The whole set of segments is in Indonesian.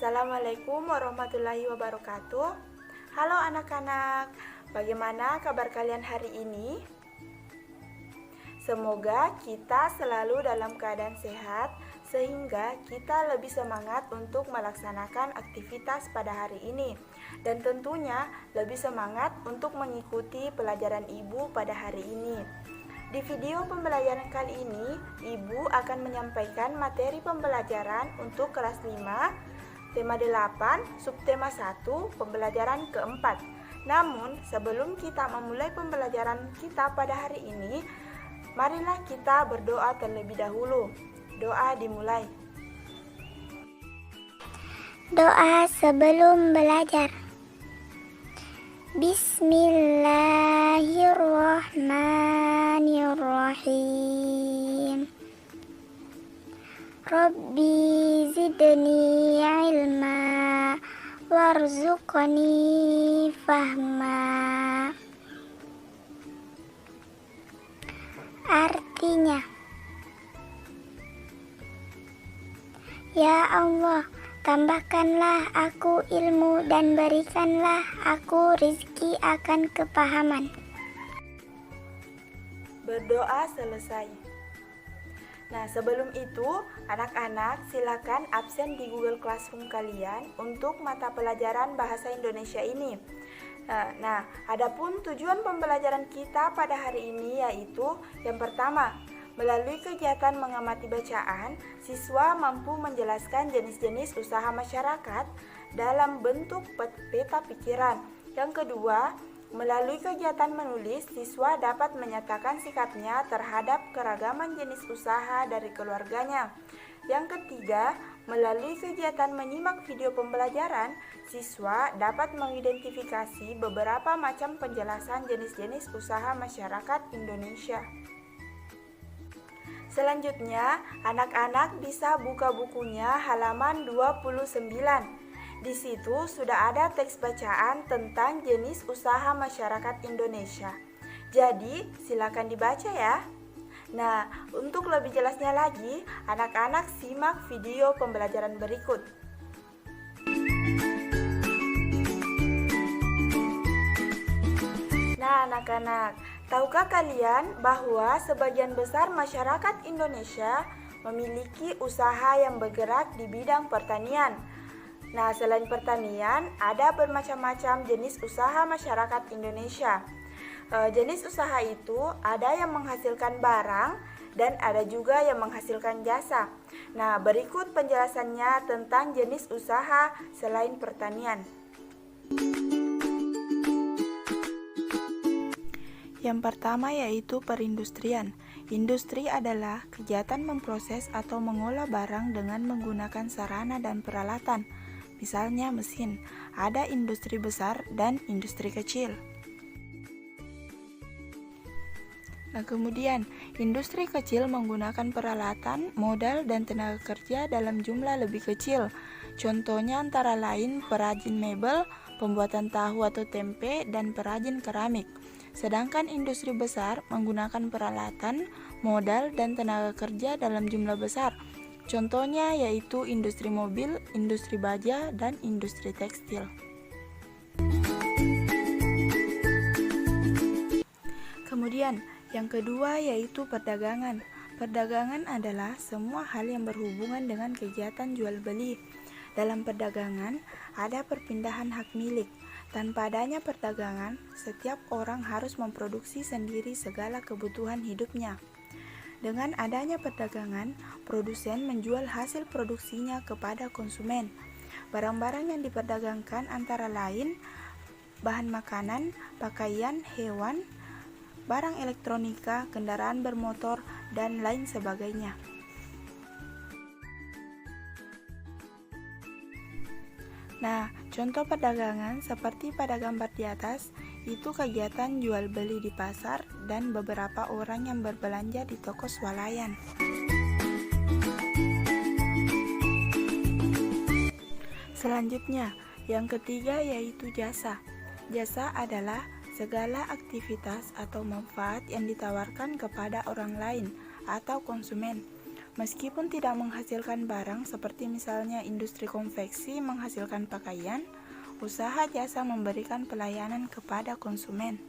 Assalamualaikum warahmatullahi wabarakatuh. Halo anak-anak, bagaimana kabar kalian hari ini? Semoga kita selalu dalam keadaan sehat sehingga kita lebih semangat untuk melaksanakan aktivitas pada hari ini dan tentunya lebih semangat untuk mengikuti pelajaran Ibu pada hari ini. Di video pembelajaran kali ini, Ibu akan menyampaikan materi pembelajaran untuk kelas 5, tema 8, subtema 1, pembelajaran keempat. Namun, sebelum kita memulai pembelajaran kita pada hari ini, marilah kita berdoa terlebih dahulu. Doa dimulai. Doa sebelum belajar. Bismillahirrahmanirrahim. Rabbi zidni ilma warzuqni fahma. Artinya, ya Allah, tambahkanlah aku ilmu dan berikanlah aku rizki akan kepahaman. Berdoa selesai. Nah, sebelum itu, anak-anak silakan absen di Google Classroom kalian untuk mata pelajaran bahasa Indonesia ini. Nah, adapun tujuan pembelajaran kita pada hari ini yaitu yang pertama, melalui kegiatan mengamati bacaan, siswa mampu menjelaskan jenis-jenis usaha masyarakat dalam bentuk peta pikiran. Yang kedua, melalui kegiatan menulis, siswa dapat menyatakan sikapnya terhadap keragaman jenis usaha dari keluarganya. Yang ketiga, melalui kegiatan menyimak video pembelajaran, siswa dapat mengidentifikasi beberapa macam penjelasan jenis-jenis usaha masyarakat Indonesia. Selanjutnya, anak-anak bisa buka bukunya halaman 29. Di situ sudah ada teks bacaan tentang jenis usaha masyarakat Indonesia. Jadi, silakan dibaca ya. Nah, untuk lebih jelasnya lagi, anak-anak simak video pembelajaran berikut. Nah, anak-anak, tahukah kalian bahwa sebagian besar masyarakat Indonesia memiliki usaha yang bergerak di bidang pertanian? Nah, selain pertanian, ada bermacam-macam jenis usaha masyarakat Indonesia. Jenis usaha itu ada yang menghasilkan barang dan ada juga yang menghasilkan jasa. Nah, berikut penjelasannya tentang jenis usaha selain pertanian. Yang pertama yaitu perindustrian. Industri adalah kegiatan memproses atau mengolah barang dengan menggunakan sarana dan peralatan. Misalnya mesin. Ada industri besar dan industri kecil. Nah, kemudian industri kecil menggunakan peralatan, modal, dan tenaga kerja dalam jumlah lebih kecil. Contohnya antara lain perajin mebel, pembuatan tahu atau tempe, dan perajin keramik. Sedangkan industri besar menggunakan peralatan, modal, dan tenaga kerja dalam jumlah besar. Contohnya yaitu industri mobil, industri baja, dan industri tekstil. Kemudian, yang kedua yaitu perdagangan. Perdagangan adalah semua hal yang berhubungan dengan kegiatan jual beli. Dalam perdagangan, ada perpindahan hak milik. Tanpa adanya perdagangan, setiap orang harus memproduksi sendiri segala kebutuhan hidupnya. Dengan adanya perdagangan, produsen menjual hasil produksinya kepada konsumen. Barang-barang yang diperdagangkan antara lain bahan makanan, pakaian, hewan, barang elektronika, kendaraan bermotor, dan lain sebagainya. Nah, contoh perdagangan seperti pada gambar di atas, itu kegiatan jual beli di pasar dan beberapa orang yang berbelanja di toko swalayan. Selanjutnya, yang ketiga yaitu jasa. Jasa adalah segala aktivitas atau manfaat yang ditawarkan kepada orang lain atau konsumen. Meskipun tidak menghasilkan barang seperti misalnya industri konveksi menghasilkan pakaian, usaha jasa memberikan pelayanan kepada konsumen.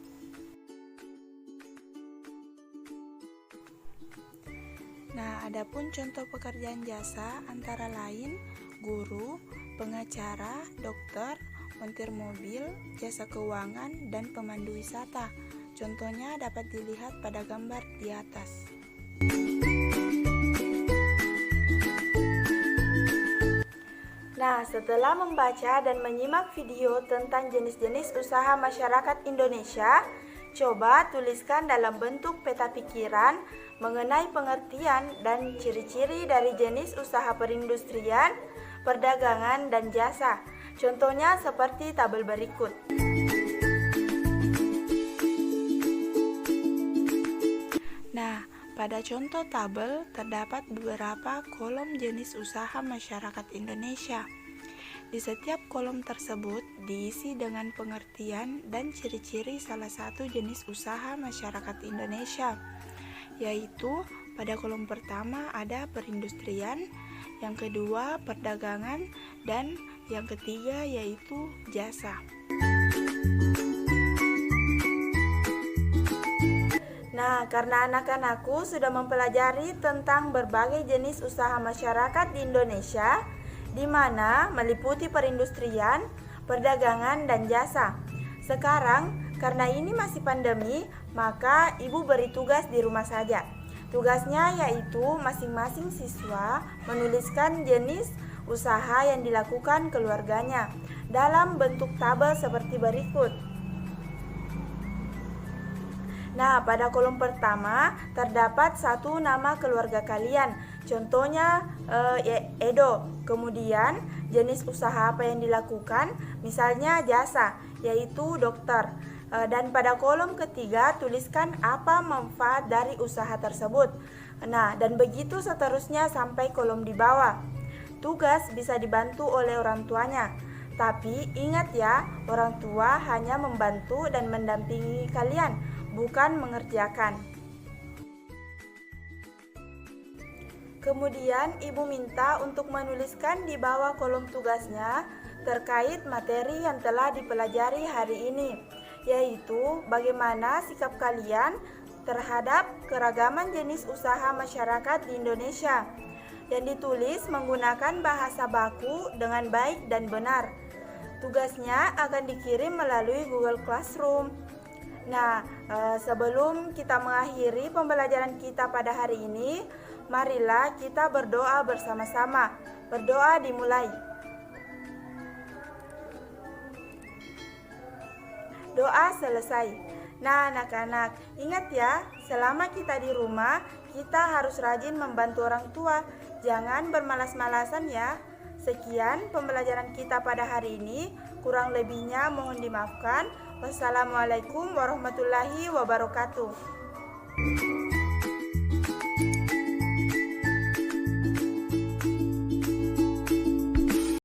Nah, adapun contoh pekerjaan jasa antara lain guru, pengacara, dokter, montir mobil, jasa keuangan, dan pemandu wisata. Contohnya dapat dilihat pada gambar di atas. Nah, setelah membaca dan menyimak video tentang jenis-jenis usaha masyarakat Indonesia, coba tuliskan dalam bentuk peta pikiran mengenai pengertian dan ciri-ciri dari jenis usaha perindustrian, perdagangan, dan jasa. Contohnya seperti tabel berikut. Nah, pada contoh tabel terdapat beberapa kolom jenis usaha masyarakat Indonesia. Di setiap kolom tersebut diisi dengan pengertian dan ciri-ciri salah satu jenis usaha masyarakat Indonesia, yaitu pada kolom pertama ada perindustrian, yang kedua perdagangan, dan yang ketiga yaitu jasa. Nah, karena anak-anakku sudah mempelajari tentang berbagai jenis usaha masyarakat di Indonesia, di mana meliputi perindustrian, perdagangan, dan jasa. Sekarang, karena ini masih pandemi, maka ibu beri tugas di rumah saja. Tugasnya yaitu masing-masing siswa menuliskan jenis usaha yang dilakukan keluarganya dalam bentuk tabel seperti berikut. Nah, pada kolom pertama terdapat satu nama keluarga kalian, contohnya Edo. Kemudian jenis usaha apa yang dilakukan, misalnya jasa, yaitu dokter. Dan pada kolom ketiga tuliskan apa manfaat dari usaha tersebut. Nah, dan begitu seterusnya sampai kolom di bawah. Tugas bisa dibantu oleh orang tuanya. Tapi ingat ya, orang tua hanya membantu dan mendampingi kalian, bukan mengerjakan. Kemudian ibu minta untuk menuliskan di bawah kolom tugasnya terkait materi yang telah dipelajari hari ini, yaitu bagaimana sikap kalian terhadap keragaman jenis usaha masyarakat di Indonesia, yang ditulis menggunakan bahasa baku dengan baik dan benar. Tugasnya akan dikirim melalui Google Classroom. Nah, sebelum kita mengakhiri pembelajaran kita pada hari ini, marilah kita berdoa bersama-sama. Berdoa dimulai. Doa selesai. Nah, anak-anak, ingat ya, selama kita di rumah, kita harus rajin membantu orang tua. Jangan bermalas-malasan ya. Sekian pembelajaran kita pada hari ini. Kurang lebihnya mohon dimaafkan. Wassalamualaikum warahmatullahi wabarakatuh.